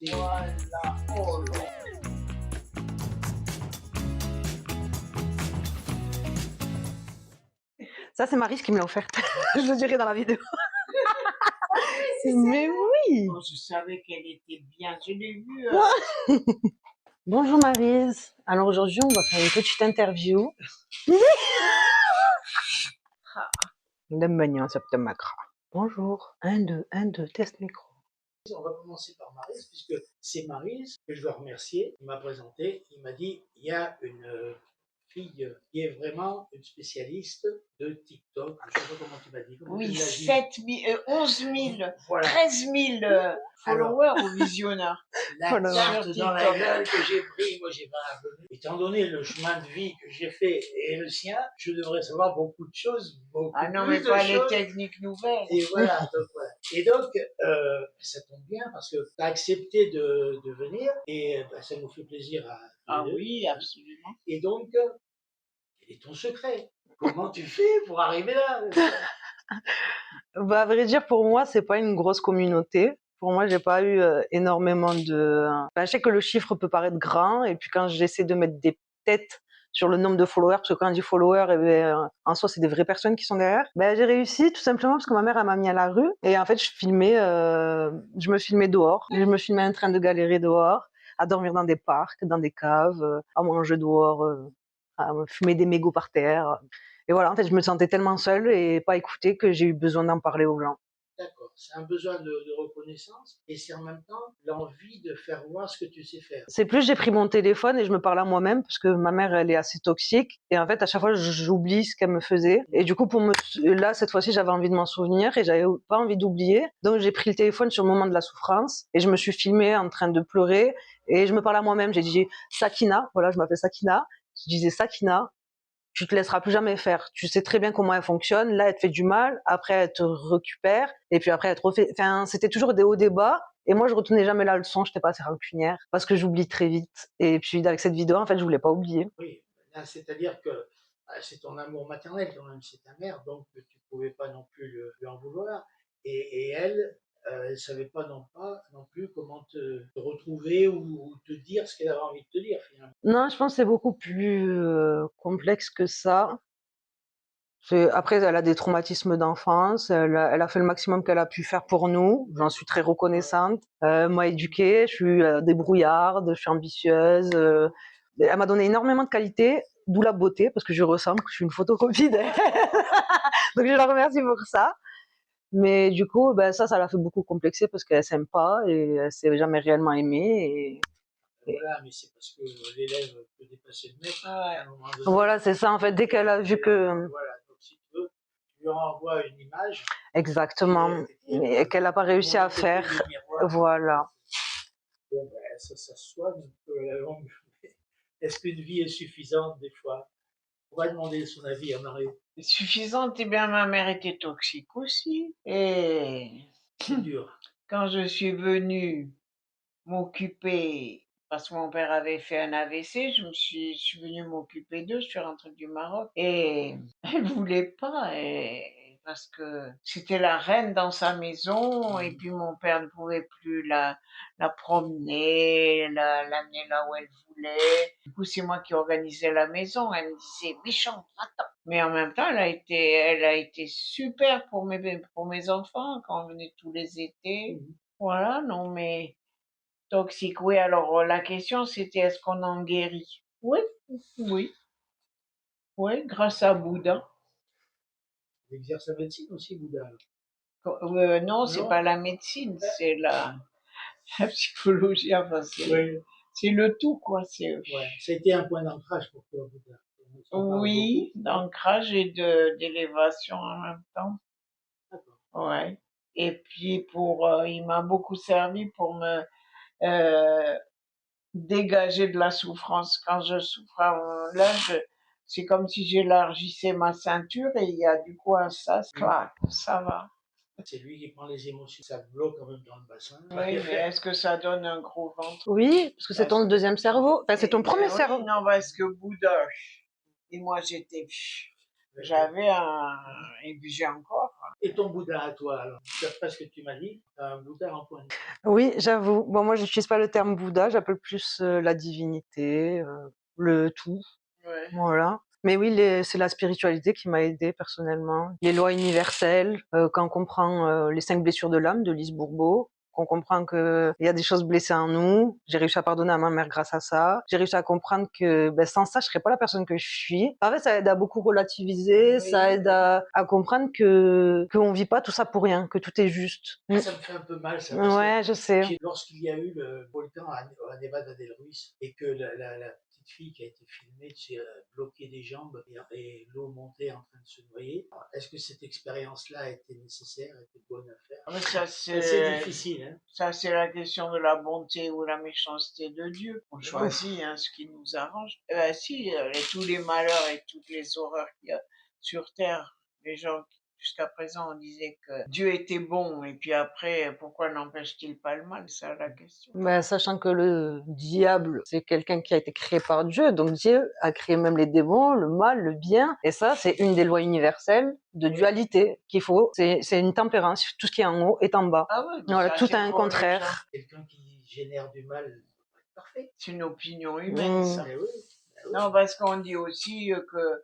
Voilà. Oh là. Ça, c'est Maryse qui me l'a offerte. Je le dirai dans la vidéo. C'est Mais oui. Oh, je savais qu'elle était bien. Je l'ai vue. Bonjour Maryse. Alors aujourd'hui, on va faire une petite interview. Bonjour. 1, 2, test micro. On va commencer par Maryse, puisque c'est Maryse que je dois remercier. Il m'a présenté, il m'a dit il y a une fille qui est vraiment une spécialiste de TikTok. Je ne sais pas comment tu m'as dit. Comment Oui, tu l'as dit 7 000, 11 000, Voilà. 13 000 followers ou visionneurs. La Voilà. tarte Sur dans la TikTok. gueule que j'ai pris, moi j'ai pas abonné. Étant donné le chemin de vie que j'ai fait et le sien, je devrais savoir beaucoup de choses, beaucoup Ah non, plus mais de pas choses. les techniques nouvelles. Et voilà, donc voilà. Et donc, ça tombe bien parce que tu as accepté de venir et ça nous fait plaisir à tous Ah les deux. oui, absolument. Et donc, quel est ton secret? Comment tu fais pour arriver là? Bah, à vrai dire, pour moi, c'est pas une grosse communauté. Pour moi, j'ai pas eu énormément de. Enfin, je sais que le chiffre peut paraître grand, et puis quand j'essaie de mettre des têtes sur le nombre de followers, parce que quand on dit followers, eh ben, en soi, c'est des vraies personnes qui sont derrière. Ben, j'ai réussi tout simplement parce que ma mère, elle m'a mis à la rue, et en fait, je me filmais dehors, je me filmais en train de galérer dehors, à dormir dans des parcs, dans des caves, à manger dehors, à me fumer des mégots par terre. Et voilà, en fait, je me sentais tellement seule et pas écoutée que j'ai eu besoin d'en parler aux gens. D'accord, c'est un besoin de reconnaissance et c'est en même temps l'envie de faire voir ce que tu sais faire. C'est plus, j'ai pris mon téléphone et je me parle à moi-même parce que ma mère, elle est assez toxique. Et en fait, à chaque fois, j'oublie ce qu'elle me faisait. Et du coup, là, cette fois-ci, j'avais envie de m'en souvenir et j'avais pas envie d'oublier. Donc, j'ai pris le téléphone sur le moment de la souffrance et je me suis filmée en train de pleurer et je me parle à moi-même. J'ai dit, Sakina, voilà, je m'appelle Sakina. Je disais, Sakina, tu te laisseras plus jamais faire. Tu sais très bien comment elle fonctionne. Là, elle te fait du mal. Après, elle te récupère. Et puis après, elle te refait. Enfin, c'était toujours des hauts, des bas. Et moi, je retenais jamais la leçon. Je n'étais pas assez rancunière parce que j'oublie très vite. Et puis, avec cette vidéo, en fait, je voulais pas oublier. Oui, là, c'est-à-dire que c'est ton amour maternel quand même, c'est ta mère, donc tu ne pouvais pas non plus lui en vouloir. Et elle, elle ne savait pas non plus comment te retrouver ou te dire ce qu'elle avait envie de te dire finalement. Non, je pense que c'est beaucoup plus complexe que ça. Après, elle a des traumatismes d'enfance. Elle a fait le maximum qu'elle a pu faire pour nous. J'en suis très reconnaissante. Elle m'a éduquée. Je suis débrouillarde. Je suis ambitieuse. Elle m'a donné énormément de qualités, d'où la beauté, parce que je ressemble, que je suis une photocopie d'elle. Donc je la remercie pour ça. Mais du coup, ben, ça l'a fait beaucoup complexer parce qu'elle s'aime pas et elle s'est jamais réellement aimée. Voilà, mais c'est parce que l'élève peut dépasser le maître à un moment donné. Voilà, c'est ça en fait. Dès qu'elle a vu que. Voilà, donc si tu veux, tu lui renvoies une image. Exactement. Et qu'elle n'a pas réussi à faire. Voilà. Bon, ben, ça se soigne un peu à la longue. Est-ce qu'une vie est suffisante des fois? On va demander son avis à Marie. Suffisante, eh bien, ma mère était toxique aussi. Et C'est dur. quand je suis venue m'occuper, parce que mon père avait fait un AVC, je suis venue m'occuper d'eux, je suis rentrée du Maroc et elle voulait pas, parce que c'était la reine dans sa maison et puis mon père ne pouvait plus la promener, l'amener là où elle voulait. Du coup, c'est moi qui organisais la maison. Elle me disait, méchante, attends. Mais en même temps, elle a été super pour mes enfants quand on venait tous les étés. Voilà, non, mais toxique, oui. Alors, la question, c'était est-ce qu'on en guérit? Oui, oui, oui, grâce à Bouddha. Il exerce la médecine aussi, Bouddha. Non, c'est pas la médecine, c'est la psychologie. Enfin, c'est le tout, quoi. Ouais, ça a été un point d'ancrage pour toi, Bouddha. Oui, d'ancrage et d'élévation en même temps. Ouais. Et puis il m'a beaucoup servi pour me dégager de la souffrance. Quand je souffre, là, c'est comme si j'élargissais ma ceinture et il y a du coup un sas, clac, ça va. C'est lui qui prend les émotions, ça bloque quand même dans le bassin. Oui, mais est-ce que ça donne un gros ventre? Oui, parce que c'est ton deuxième cerveau. Enfin, c'est ton premier cerveau. Non, parce que Bouddha, et moi j'avais et puis j'ai encore Et ton Bouddha à toi, alors, d'après ce que tu m'as dit, tu as un Bouddha en point de vue. Oui, j'avoue. Bon, moi, j'utilise pas le terme Bouddha, j'appelle plus la divinité, le tout. Ouais. Voilà. Mais oui, c'est la spiritualité qui m'a aidée personnellement. Les lois universelles, quand on comprend les 5 blessures de l'âme de Lise Bourbeau, qu'on comprend qu'il y a des choses blessées en nous. J'ai réussi à pardonner à ma mère grâce à ça. J'ai réussi à comprendre que sans ça, je serais pas la personne que je suis. En fait, ça aide à beaucoup relativiser, ça Oui, aide à comprendre que qu'on vit pas tout ça pour rien, que tout est juste. Ah, ça me fait un peu mal, ça, parce que Ouais, je sais. lorsqu'il y a eu le volcan à Nevada del Ruiz et que la petite fille qui a été filmée bloquer des jambes et l'eau montait en train de se noyer, est-ce que cette expérience-là était nécessaire, était bonne à faire? mais ça C'est c'est difficile, hein? ça c'est la question de la bonté ou la méchanceté de Dieu. On Ouf. choisit ce qui nous arrange. Si, tous les malheurs et toutes les horreurs qu'il y a sur terre, les gens jusqu'à présent on disait que Dieu était bon et puis après pourquoi n'empêche-t-il pas le mal? C'est ça la question. Sachant que le diable, c'est quelqu'un qui a été créé par Dieu, donc Dieu a créé même les démons, le mal, le bien, et ça, c'est une des lois universelles de dualité qu'il faut. C'est une tempérance, tout ce qui est en haut est en bas. Ah ouais, mais Voilà, ça tout c'est a un pour les gens. contraire. Quelqu'un qui génère du mal, c'est parfait. C'est une opinion humaine, ça. Ben oui, ben oui. Non, parce qu'on dit aussi que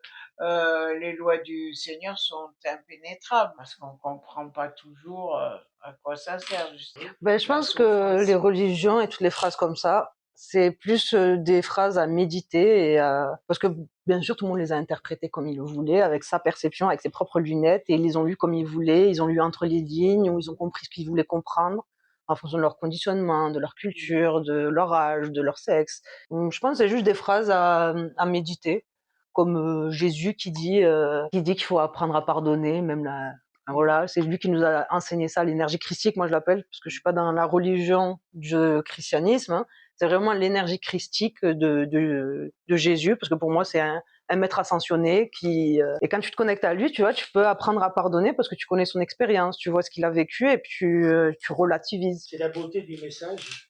les lois du Seigneur sont impénétrables, parce qu'on comprend pas toujours à quoi ça sert, justement. Je pense que les religions et toutes les phrases comme ça, c'est plus des phrases à méditer parce que bien sûr tout le monde les a interprétées comme il le voulait, avec sa perception, avec ses propres lunettes, et ils les ont lues comme ils voulaient, ils ont lu entre les lignes, ou ils ont compris ce qu'ils voulaient comprendre en fonction de leur conditionnement, de leur culture, de leur âge, de leur sexe. Donc, je pense que c'est juste des phrases à méditer, comme Jésus qui dit qu'il faut apprendre à pardonner, même voilà, c'est lui qui nous a enseigné ça, l'énergie christique, moi je l'appelle, parce que je suis pas dans la religion du christianisme, hein. C'est vraiment l'énergie christique de Jésus, parce que pour moi c'est un maître ascensionné et quand tu te connectes à lui, tu vois, tu peux apprendre à pardonner parce que tu connais son expérience, tu vois ce qu'il a vécu et puis tu relativises. C'est la beauté du message.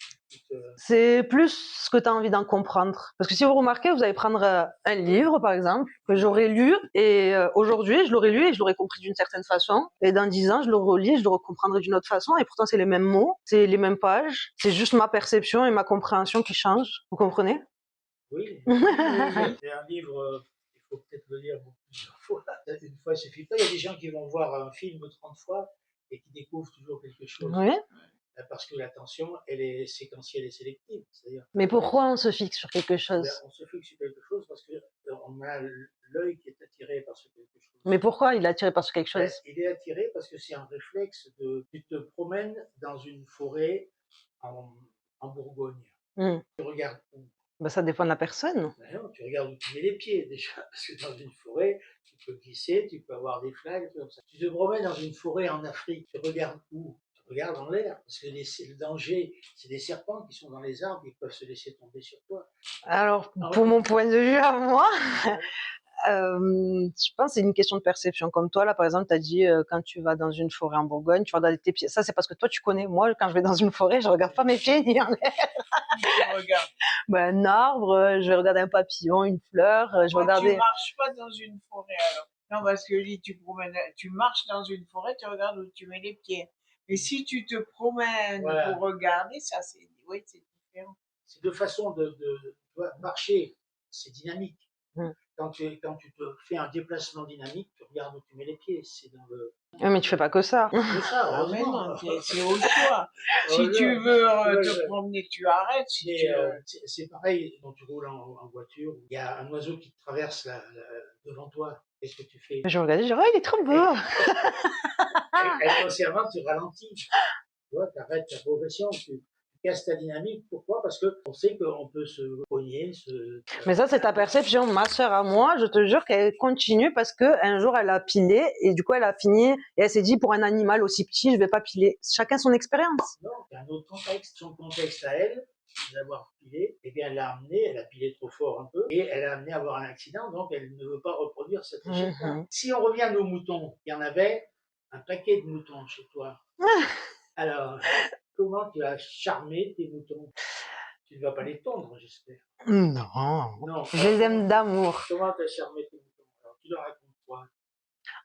C'est plus ce que tu as envie d'en comprendre. Parce que si vous remarquez, vous allez prendre un livre, par exemple, que j'aurais lu, et aujourd'hui, je l'aurais lu et je l'aurais compris d'une certaine façon. Et dans 10 ans, je le relis, je le recomprendrai d'une autre façon. Et pourtant, c'est les mêmes mots, c'est les mêmes pages. C'est juste ma perception et ma compréhension qui changent. Vous comprenez? Oui. C'est un livre, il faut peut-être le lire plusieurs fois. Une fois, ça suffit pas. Il y a des gens qui vont voir un film 30 fois et qui découvrent toujours quelque chose. Oui. Parce que l'attention, elle est séquentielle et sélective. C'est-à-dire, Mais pourquoi on se fixe sur quelque chose? on se fixe sur quelque chose parce qu'on a l'œil qui est attiré par ce quelque chose. Mais pourquoi il est attiré par ce quelque chose? Il est attiré parce que c'est un réflexe tu te promènes dans une forêt en Bourgogne. Tu regardes où? Ça dépend de la personne. Non, tu regardes où tu mets les pieds déjà, parce que dans une forêt, tu peux glisser, tu peux avoir des flaques, comme ça. Tu te promènes dans une forêt en Afrique, tu regardes où? Tu regardes en l'air, parce que le danger, c'est des serpents qui sont dans les arbres, ils peuvent se laisser tomber sur toi. Alors, pour mon point de vue à moi, je pense que c'est une question de perception. Comme toi, là, par exemple, tu as dit quand tu vas dans une forêt en Bourgogne, tu regardes tes pieds. Ça, c'est parce que toi, tu connais. Moi, quand je vais dans une forêt, je regarde pas mes pieds ni en l'air. Tu regardes. Un arbre, je vais regarder un papillon, une fleur, je vais regarder. Tu marches pas dans une forêt alors. Non, parce que lui, tu marches dans une forêt, tu regardes où tu mets les pieds. Mais si tu te promènes pour regarder, ça, c'est différent. C'est deux façons de marcher, c'est dynamique. Quand tu te fais un déplacement dynamique, tu regardes où tu mets les pieds. C'est dans le. Mais tu fais pas que ça. C'est ça, heureusement. Ah, mais non, c'est au choix. Si tu veux te promener, tu arrêtes. C'est pareil quand tu roules en voiture. Il y a un oiseau qui traverse devant toi. Qu'est-ce que tu fais? Je regardais, je dis, oh, il est trop beau. Inconsciemment, tu ralentis. Tu vois, tu arrêtes ta progression. Tu casses ta dynamique. Pourquoi? Parce qu'on sait qu'on peut se cogner. Mais ça, c'est ta perception. Ma sœur à moi, je te jure qu'elle continue parce qu'un jour, elle a pilé et du coup, elle a fini et elle s'est dit, pour un animal aussi petit, je vais pas piler. Chacun son expérience. Non, c'est un autre contexte. Son contexte à elle, d'avoir pilé, eh bien, elle l'a amené, elle a pilé trop fort un peu, et elle a amené à avoir un accident, donc elle ne veut pas reproduire cet échec-là. Si on revient à nos moutons, il y en avait un paquet de moutons chez toi. Alors, comment tu as charmé tes moutons? Tu ne vas pas les tondre, j'espère. Non. Non. Je les aime d'amour. Comment tu as charmé tes moutons? Alors, tu leur racontes quoi?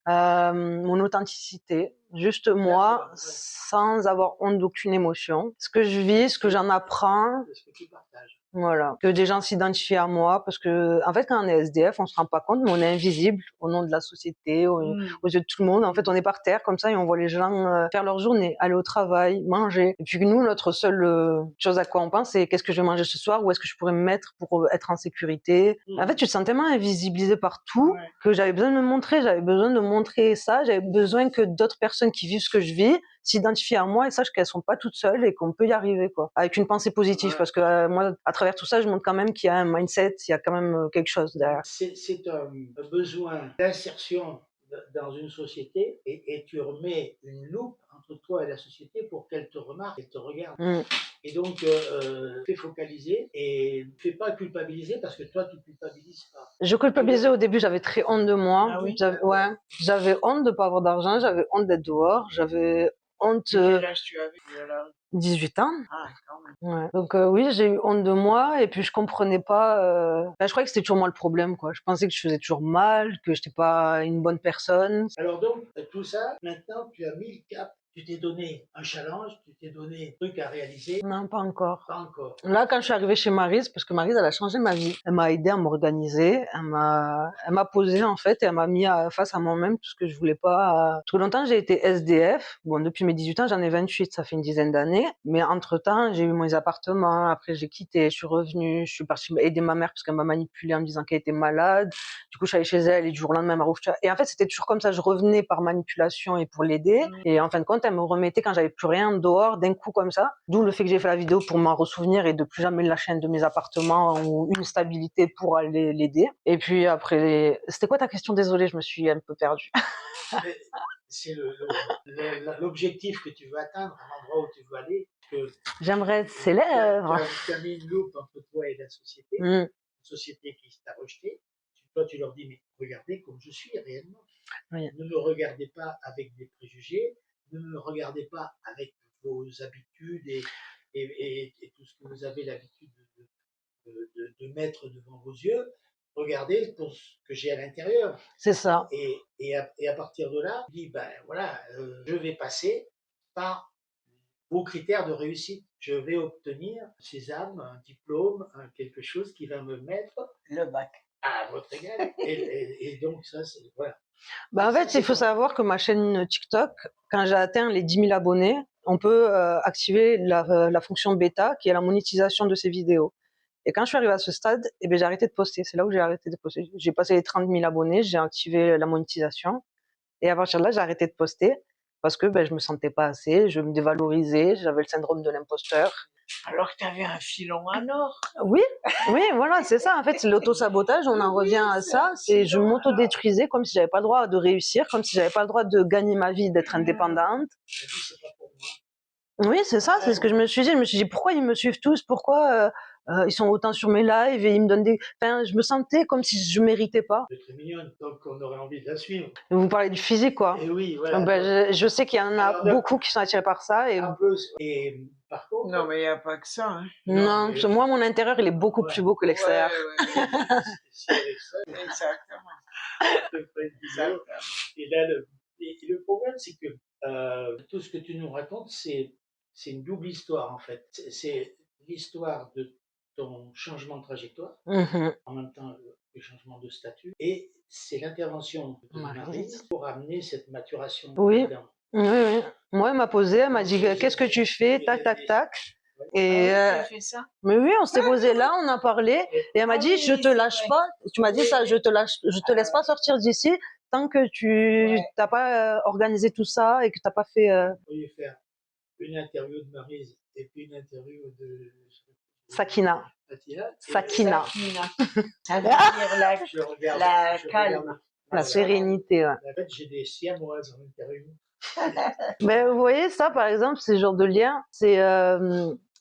mon authenticité, juste moi, D'accord, ouais. sans avoir honte d'aucune émotion. Ce que je vis, ce que j'en apprends, C'est ce que tu partages. voilà. Que des gens s'identifient à moi, parce que, en fait, quand on est SDF, on se rend pas compte, mais on est invisible au nom de la société, aux yeux de tout le monde. En fait, on est par terre, comme ça, et on voit les gens faire leur journée, aller au travail, manger. Et puis nous, notre seule chose à quoi on pense, c'est qu'est-ce que je vais manger ce soir, où est-ce que je pourrais me mettre pour être en sécurité. En fait, tu te sens tellement invisibilisé partout Ouais. que j'avais besoin de me montrer, j'avais besoin de montrer ça, j'avais besoin que d'autres personnes qui vivent ce que je vis s'identifient à moi et sachent qu'elles sont pas toutes seules et qu'on peut y arriver, quoi. Avec une pensée positive, Ouais. parce que moi, à travers tout ça, je montre quand même qu'il y a un mindset, il y a quand même quelque chose derrière. C'est un besoin d'insertion dans une société et tu remets une loupe entre toi et la société pour qu'elle te remarque, qu'elle te regarde. Mm. Et donc, fais focaliser et ne fais pas culpabiliser parce que toi, tu culpabilises pas. Je culpabilisais au début, j'avais très honte de moi. Ah oui? J'avais honte de pas avoir d'argent, j'avais honte d'être dehors, j'avais honte Quel âge tu avais alors? 18 ans. Ah, quand même. Ouais. Donc oui, j'ai eu honte de moi et puis je comprenais pas. Je croyais que c'était toujours moi le problème, quoi. Je pensais que je faisais toujours mal, que j'étais pas une bonne personne. Alors donc, tout ça, maintenant, tu as mis le cap. Tu t'es donné un challenge, tu t'es donné un truc à réaliser. Non, pas encore. Pas encore. Là, quand je suis arrivée chez Maryse, parce que Maryse, elle a changé ma vie. Elle m'a aidée à m'organiser, elle m'a posé en fait, et elle m'a mis face à moi-même tout ce que je voulais pas. Tout longtemps, j'ai été SDF. Bon, depuis mes 18 ans, j'en ai 28, ça fait une dizaine d'années. Mais entre-temps, j'ai eu mes appartements. Après, j'ai quitté, je suis revenue, je suis partie aider ma mère parce qu'elle m'a manipulée en me disant qu'elle était malade. Du coup, je suis allée chez elle et du jour au lendemain, elle m'a refusé. Et en fait, c'était toujours comme ça. Je revenais par manipulation et pour l'aider. Et en fin de compte, elle me remettait quand j'avais plus rien dehors d'un coup comme ça. D'où le fait que j'ai fait la vidéo pour m'en ressouvenir et de plus jamais lâcher un de mes appartements ou une stabilité pour aller l'aider. Et puis après, c'était quoi ta question? Désolée, je me suis un peu perdue. C'est l'objectif que tu veux atteindre, l'endroit où tu veux aller. Que J'aimerais être célèbre. tu as mis une loupe entre toi et la société, Mm. une société qui t'a rejeté. Toi, tu leur dis, mais regardez comme je suis réellement. Oui. Ne me regardez pas avec des préjugés, ne me regardez pas avec vos habitudes et tout ce que vous avez l'habitude de mettre devant vos yeux. Regardez pour ce que j'ai à l'intérieur. C'est ça. Et à partir de là, je dis, ben voilà, je vais passer par vos critères de réussite. Je vais obtenir sésame, un diplôme, quelque chose qui va me mettre Le bac. à votre égal. Et donc, ça, c'est. Voilà. En fait, il faut savoir que ma chaîne TikTok, quand j'ai atteint les 10 000 abonnés, on peut activer la fonction bêta qui est la monétisation de ces vidéos. Et quand je suis arrivée à ce stade, j'ai arrêté de poster. C'est là où j'ai arrêté de poster. J'ai passé les 30 000 abonnés, j'ai activé la monétisation. Et à partir de là, j'ai arrêté de poster parce que je me sentais pas assez, je me dévalorisais, j'avais le syndrome de l'imposteur. Alors que tu avais un filon en or. Oui, voilà, c'est ça. En fait, c'est l'auto-sabotage, on en revient à ça. C'est je m'auto-détruisais comme si j'avais pas le droit de réussir, comme si j'avais pas le droit de gagner ma vie, d'être indépendante. Je dis, c'est pas pour moi. Oui, c'est ça, c'est ce que je me suis dit. Je me suis dit, pourquoi ils me suivent tous? Pourquoi ils sont autant sur mes lives et ils me donnent des... Enfin, je me sentais comme si je méritais pas. Elle est très mignonne, donc on aurait envie de la suivre. Vous parlez du physique, quoi. Et oui, voilà. Je sais qu'il y en a Alors, beaucoup qui sont attirés par ça. Et... Un peu. Et par contre. Non, mais il n'y a pas que ça. Hein. Non, mais... moi, mon intérieur, il est beaucoup plus beau que l'extérieur. Exactement. Et là, le problème, c'est que tout ce que tu nous racontes, c'est une double histoire, en fait. C'est l'histoire de ton changement de trajectoire, en même temps le changement de statut, et c'est l'intervention de Maryse pour amener cette maturation. Oui. Dedans. Oui. Moi, elle m'a posé, elle m'a dit qu'est-ce que tu fais, tac, tac, tac. Et tu as fait ça? Mais oui, on s'était posé là, on a parlé, et elle m'a dit je te lâche pas. Tu m'as dit ça, je te laisse pas sortir d'ici tant que tu t'as pas organisé tout ça et que t'as pas fait. Vous pourriez faire une interview de Maryse et puis une interview de Sakina. Sakina. Ça veut dire la calme. La sérénité, ouais. En fait, j'ai des siamoises en interview. Mais vous voyez, ça, par exemple, ces genres de liens, c'est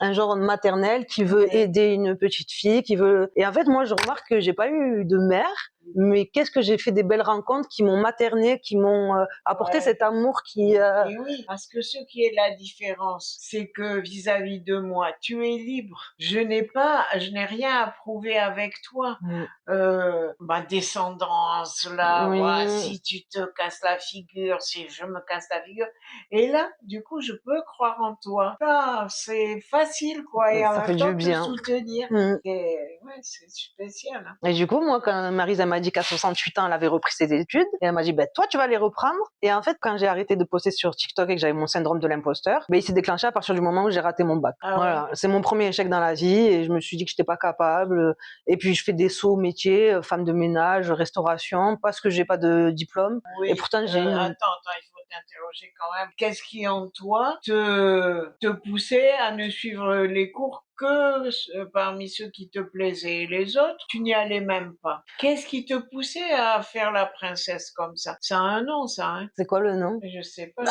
un genre maternel qui veut aider une petite fille, qui veut. Et en fait, moi, je remarque que j'ai pas eu de mère, mais qu'est-ce que j'ai fait des belles rencontres qui m'ont maternée, qui m'ont apporté cet amour qui. Et oui, parce que ce qui est la différence, c'est que vis-à-vis de moi, tu es libre. Je n'ai rien à prouver avec toi. Ma descendance, là, Oui. ouais, si tu te casses la figure, si je me casse la figure. Et là, du coup, je peux croire en toi. Là, c'est facile, quoi, et en Ça fait même du temps te bien. soutenir. Et ouais, c'est spécial. Hein. Et du coup, moi, quand Maryse m'a dit qu'à 68 ans, elle avait repris ses études, et elle m'a dit, toi, tu vas les reprendre. Et en fait, quand j'ai arrêté de poster sur TikTok et que j'avais mon syndrome de l'imposteur, il s'est déclenché à partir du moment où j'ai raté mon bac. Voilà, c'est mon premier échec dans la vie, et je me suis dit que j'étais pas capable. Et puis, je fais des sauts métiers, femme de ménage, restauration, parce que j'ai pas de diplôme. Oui. Et pourtant, j'ai une... Attends, il faut t'interroger quand même. Qu'est-ce qui en toi te poussait à ne suivre les cours que parmi ceux qui te plaisaient et les autres, tu n'y allais même pas. Qu'est-ce qui te poussait à faire la princesse comme ça? Ça a un nom, ça, hein? C'est quoi le nom? Je sais pas.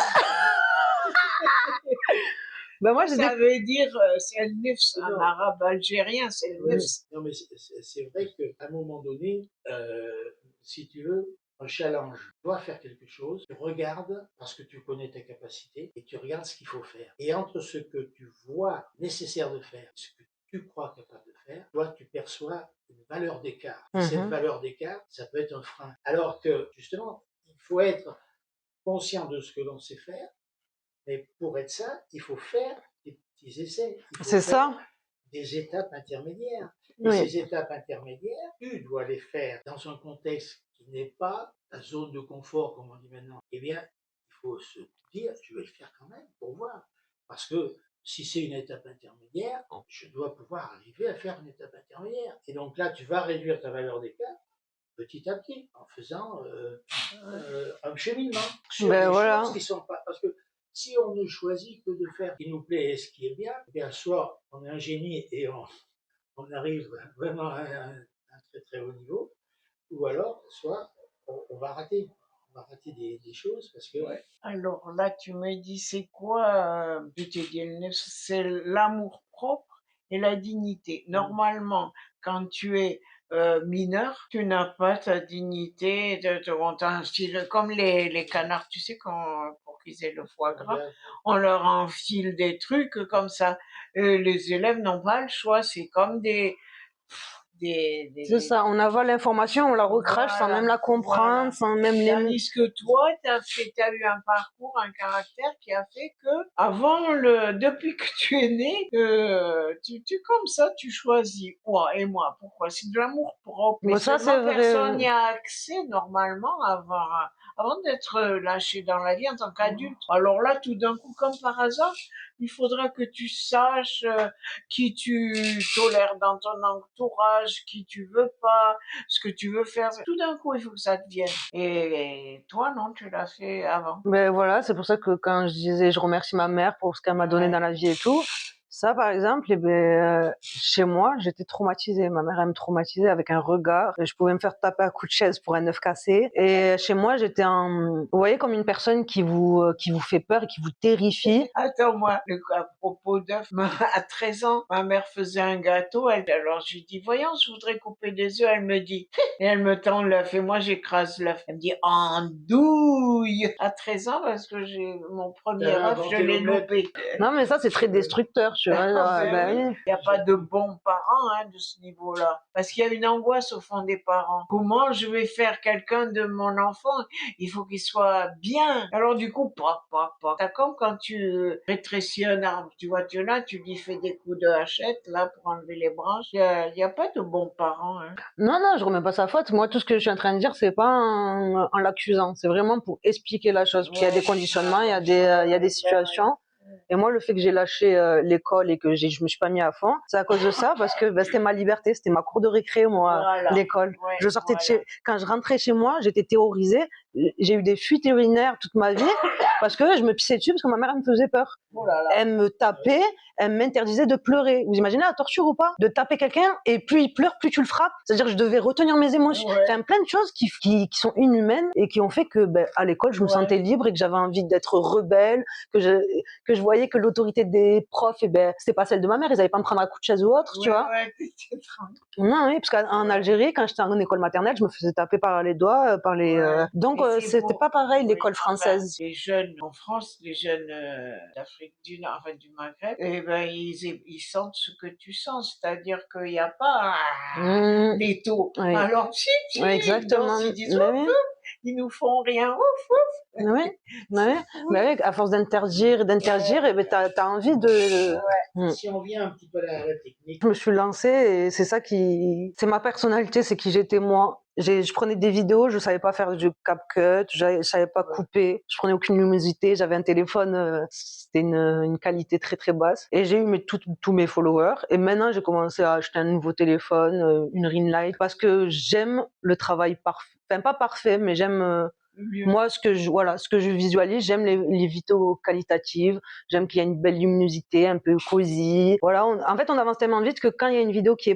Moi, ça veut dire, c'est le nefs, en arabe algérien, c'est le nefs. Non, mais c'est vrai qu'à un moment donné, si tu veux, un challenge, tu dois faire quelque chose, tu regardes parce que tu connais tes capacités et tu regardes ce qu'il faut faire. Et entre ce que tu vois nécessaire de faire, ce que tu crois capable de faire, toi, tu perçois une valeur d'écart. Et cette valeur d'écart, ça peut être un frein. Alors que, justement, il faut être conscient de ce que l'on sait faire, mais pour être ça, il faut faire des petits essais. C'est ça. Des étapes intermédiaires. Et ces étapes intermédiaires, tu dois les faire dans un contexte qui n'est pas ta zone de confort, comme on dit maintenant. Eh bien, il faut se dire, je vais le faire quand même pour voir. Parce que si c'est une étape intermédiaire, je dois pouvoir arriver à faire une étape intermédiaire. Et donc là, tu vas réduire ta valeur d'écart petit à petit, en faisant un cheminement sur des choses qui sont pas... Parce que si on ne choisit que de faire ce qui nous plaît et ce qui est bien, eh bien soit on est un génie et on arrive vraiment à un très très haut niveau, ou alors soit on va rater. On va rater des choses parce que... Alors là, tu me dis, c'est quoi, je t'ai dit, c'est l'amour propre et la dignité. Normalement, quand tu es mineur, tu n'as pas ta dignité, on t'enfile comme les canards, tu sais, pour qu'ils aient le foie gras, on leur enfile des trucs comme ça. Les élèves n'ont pas le choix, c'est comme c'est ça, on avale l'information, on la recrache sans même la comprendre, sans même les... Tandis que toi, t'as eu un parcours, un caractère qui a fait que, depuis que tu es né, comme ça, tu choisis. Et moi, pourquoi? C'est de l'amour propre. Mais ça, seulement personne n'y a accès, normalement, avant d'être lâché dans la vie en tant qu'adulte. Alors là, tout d'un coup, comme par hasard, il faudra que tu saches qui tu tolères dans ton entourage, qui tu veux pas, ce que tu veux faire. Tout d'un coup, il faut que ça te vienne. Et toi, non, tu l'as fait avant. Voilà, c'est pour ça que quand je disais je remercie ma mère pour ce qu'elle m'a donné dans la vie et tout, ça par exemple, chez moi, j'étais traumatisée. Ma mère, elle me traumatisait avec un regard. Je pouvais me faire taper à coups de chaise pour un œuf cassé. Et chez moi, vous voyez, comme une personne qui vous fait peur et qui vous terrifie. Attends, moi, à propos d'œufs, à 13 ans, ma mère faisait un gâteau. Alors je lui dis, voyons, je voudrais couper des œufs. Elle me dit, et elle me tend l'œuf et moi j'écrase l'œuf. Elle me dit, andouille. À 13 ans, parce que j'ai mon premier œuf, je l'ai loupé. Non, mais ça, c'est très destructeur, tu vois. Il n'y a pas de bons parents de ce niveau-là. Parce qu'il y a une angoisse au fond des parents. Comment je vais faire quelqu'un de mon enfant? Il faut qu'il soit bien. Alors du coup, t'as comme quand tu rétrécis un arbre. Tu vois, tu lui fais des coups de hachette, là, pour enlever les branches. Il n'y a pas de bons parents. Non, je remets pas sa faute. Moi, tout ce que je suis en train de dire, c'est pas en l'accusant. C'est vraiment pour expliquer la chose. Parce qu'il y a des conditionnements, il y a des situations. Et moi, le fait que j'ai lâché l'école et que je me suis pas mis à fond, c'est à cause de ça, parce que c'était ma liberté, c'était ma cour de récré, moi, l'école. Je sortais quand je rentrais chez moi, j'étais terrorisée. j'ai eu des fuites urinaires toute ma vie parce que je me pissais dessus parce que ma mère, elle me faisait peur. Oh là là. Elle me tapait, elle m'interdisait de pleurer. Vous imaginez la torture ou pas? De taper quelqu'un et plus il pleure, plus tu le frappes. C'est-à-dire que je devais retenir mes émotions. Ouais. Enfin, plein de choses qui sont inhumaines et qui ont fait que à l'école, je me Ouais. sentais libre et que j'avais envie d'être rebelle, que je voyais que l'autorité des profs, c'était pas celle de ma mère, ils allaient pas me prendre à coup de chaise ou autre, tu vois. Ouais, t'étais tranquille. Non, oui, parce qu'en Algérie, quand j'étais en école maternelle, je me faisais taper par les doigts, par les. Ouais. Donc, Et c'est c'était beau. pas pareil Oui, l'école enfin, française. les jeunes en France, les jeunes d'Afrique du Nord, enfin du Maghreb, eh ben ils sentent ce que tu sens, c'est-à-dire qu'il n'y a pas Mmh, l'étau. oui, Alors si, ouais, ils exactement. dansent, ils disent Mais ouf, oui, ouf, ils nous font rien, ouf, ouf. mais oui, mais oui. Mais oui, à force d'interdire, et ben t'as envie de. Ouais. Mm. Si on vient un petit peu à la technique, Je me suis lancée et c'est ça c'est ma personnalité, c'est qui j'étais moi. Je prenais des vidéos, je savais pas faire du CapCut, je savais pas Ouais. couper, je prenais aucune luminosité, j'avais un téléphone, c'était une qualité très très basse. Et j'ai eu tous mes followers. Et maintenant j'ai commencé à acheter un nouveau téléphone, une ring light, parce que j'aime le travail parfait, enfin pas parfait, mais j'aime. Mieux. Moi, ce que je visualise, j'aime les vidéos qualitatives, j'aime qu'il y ait une belle luminosité, un peu cosy. Voilà, en fait, on avance tellement vite que quand il y a une vidéo qui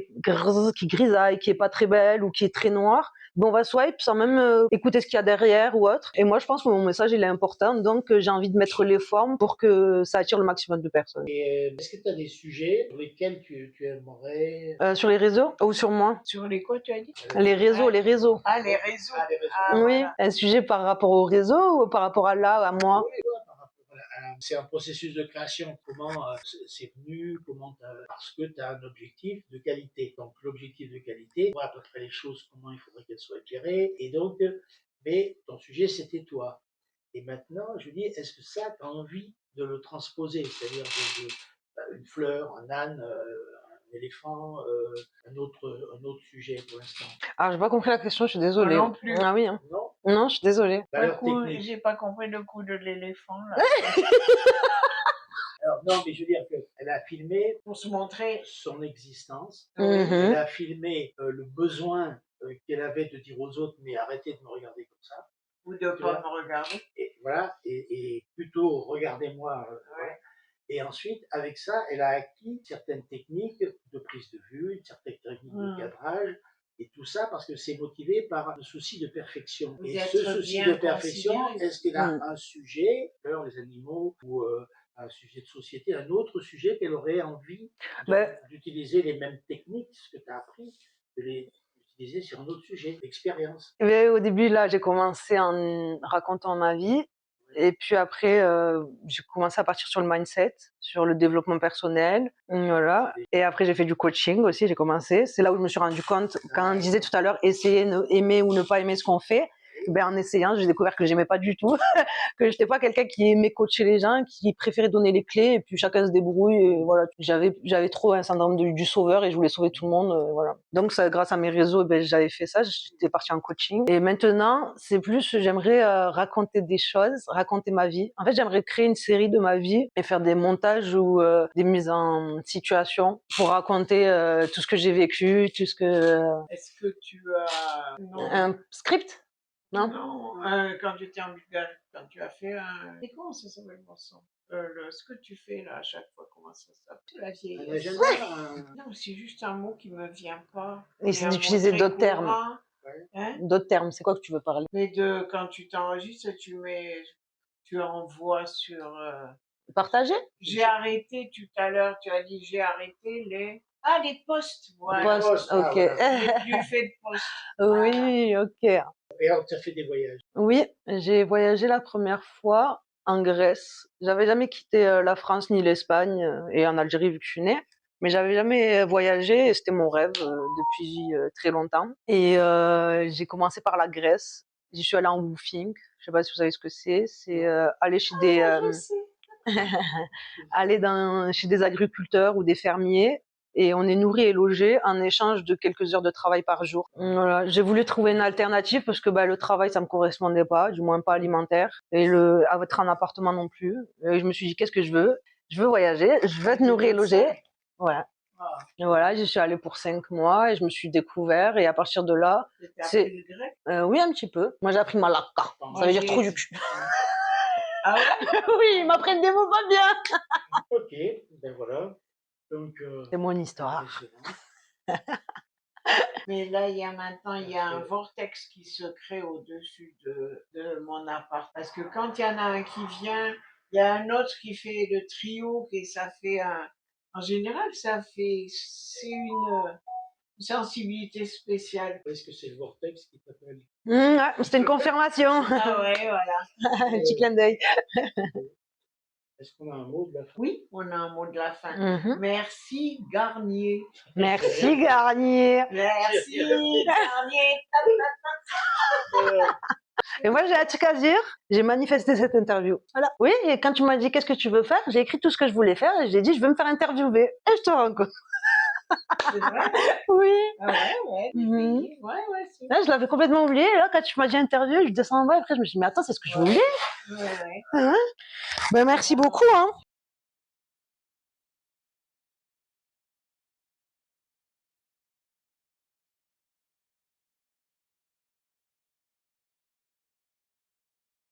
grisaille, qui est pas très belle ou qui est très noire, ben on va swipe sans même écouter ce qu'il y a derrière ou autre. Et moi, je pense que mon message, il est important, donc j'ai envie de mettre les formes pour que ça attire le maximum de personnes. et est-ce que tu as des sujets sur lesquels tu aimerais Sur les réseaux ou sur moi? Sur les quoi, tu as dit? Les réseaux. Ah, les réseaux. Ah, les réseaux. Ah, Oui, voilà. un sujet par rapport au réseau ou par rapport à moi? Oui, ouais, par rapport c'est un processus de création. Comment c'est venu, parce que tu as un objectif de qualité. Donc l'objectif de qualité, voilà à peu près les choses, comment il faudrait qu'elles soient éclairées. Et donc, mais ton sujet, c'était toi. Et maintenant, je dis, est-ce que ça, tu as envie de le transposer? C'est-à-dire une fleur, un âne, un éléphant, un autre sujet pour l'instant. Alors, j'ai pas compris la question, je suis désolée. Moi non plus. Ah oui, hein. Non? Non, je suis désolée. Alors technique. J'ai pas compris le coup de l'éléphant là. Alors, non, mais je veux dire qu'elle a filmé Pour se montrer. son existence. Mhm. Elle a filmé le besoin qu'elle avait de dire aux autres, mais arrêtez de me regarder comme ça. Ou de Tu pas vois. me regarder. Et voilà, et plutôt regardez-moi. Voilà. Et ensuite, avec ça, elle a acquis certaines techniques de prise de vue, certaines techniques de cadrage, et tout ça parce que c'est motivé par le souci de perfection. Vous Et êtes ce souci bien de perfection, considéré. est-ce qu'elle a un sujet, les animaux, ou un sujet de société, un autre sujet qu'elle aurait envie d'utiliser les mêmes techniques, ce que tu as appris, de les utiliser sur un autre sujet, l'expérience. Mais au début, là, j'ai commencé en racontant ma vie. Et puis après, j'ai commencé à partir sur le mindset, sur le développement personnel. Voilà. Et après, j'ai fait du coaching aussi, j'ai commencé. C'est là où je me suis rendu compte, quand on disait tout à l'heure, essayer, aimer ou ne pas aimer ce qu'on fait, en essayant, j'ai découvert que j'aimais pas du tout, que j'étais pas quelqu'un qui aimait coacher les gens, qui préférait donner les clés et puis chacun se débrouille. Et voilà, j'avais trop un syndrome du sauveur et je voulais sauver tout le monde. Voilà. Donc ça, grâce à mes réseaux, j'avais fait ça. J'étais partie en coaching. Et maintenant, c'est plus, j'aimerais raconter des choses, raconter ma vie. En fait, j'aimerais créer une série de ma vie et faire des montages ou des mises en situation pour raconter tout ce que j'ai vécu, tout ce que. Est-ce que tu as. Un script? Non. Quand tu étais en Bulgarie, quand tu as fait un. Et comment ça s'appelle mon sang ce que tu fais là à chaque fois, comment ça s'appelle? La vieillesse. Non, c'est juste un mot qui me vient pas. Essaye d'utiliser d'autres termes. Hein? D'autres termes, c'est quoi que tu veux parler? Mais quand tu t'enregistres, tu envoies sur. Partager? J'ai arrêté tout à l'heure, tu as dit j'ai arrêté les. Ah, les posts, voilà. Post, ok. J'ai plus fait de posts. Oui, ok. Et alors, tu as fait des voyages? Oui, j'ai voyagé la première fois en Grèce. J'avais jamais quitté la France ni l'Espagne et en Algérie vu que je suis née. Mais j'avais jamais voyagé et c'était mon rêve depuis très longtemps. Et j'ai commencé par la Grèce. J'y suis allée en woofing. Je sais pas si vous savez ce que c'est. C'est aller chez chez des agriculteurs ou des fermiers et on est nourri et logé en échange de quelques heures de travail par jour. Voilà. J'ai voulu trouver une alternative parce que le travail ça me correspondait pas, du moins pas alimentaire, et être en appartement non plus. Et je me suis dit qu'est-ce que je veux? Je veux voyager, je veux être nourri et logé. Voilà. Ah, Et voilà, j'y suis allée pour 5 mois et je me suis découvert. Et à partir de là, T'as c'est- appris le grec? oui, un petit peu. Moi, j'ai appris malaka. Ça Moi, veut dire j'ai- trou du cul. Ah ouais? Oui, ils m'apprennent des mots pas bien. ok, ben voilà. Donc, C'est mon histoire. impressionnant. Mais là, il y a maintenant, il y a un Parce que- vortex qui se crée au-dessus de mon appart. Parce que quand il y en a un qui vient, il y a un autre qui fait le trio et ça fait un. En général, c'est une sensibilité spéciale. Est-ce que c'est le vortex qui t'appelle? Ouais, c'était une confirmation. Ah ouais, voilà. Un petit clin d'œil. Est-ce qu'on a un mot de la fin? Oui, on a un mot de la fin. Mhm. Merci Garnier. Merci Garnier. Merci Garnier. Et moi, j'ai un truc à dire. J'ai manifesté cette interview. Voilà. Oui, et quand tu m'as dit qu'est-ce que tu veux faire, j'ai écrit tout ce que je voulais faire et j'ai dit je veux me faire interviewer. Et je te rends compte. C'est vrai? Oui. Ah ouais, Mhm. ouais, c'est Là, je l'avais complètement oublié. Et là, quand tu m'as dit interview, je descends en bas. Après, je me suis dit mais attends, c'est ce que je voulais. ouais. Hein. Ben, merci beaucoup. Hein.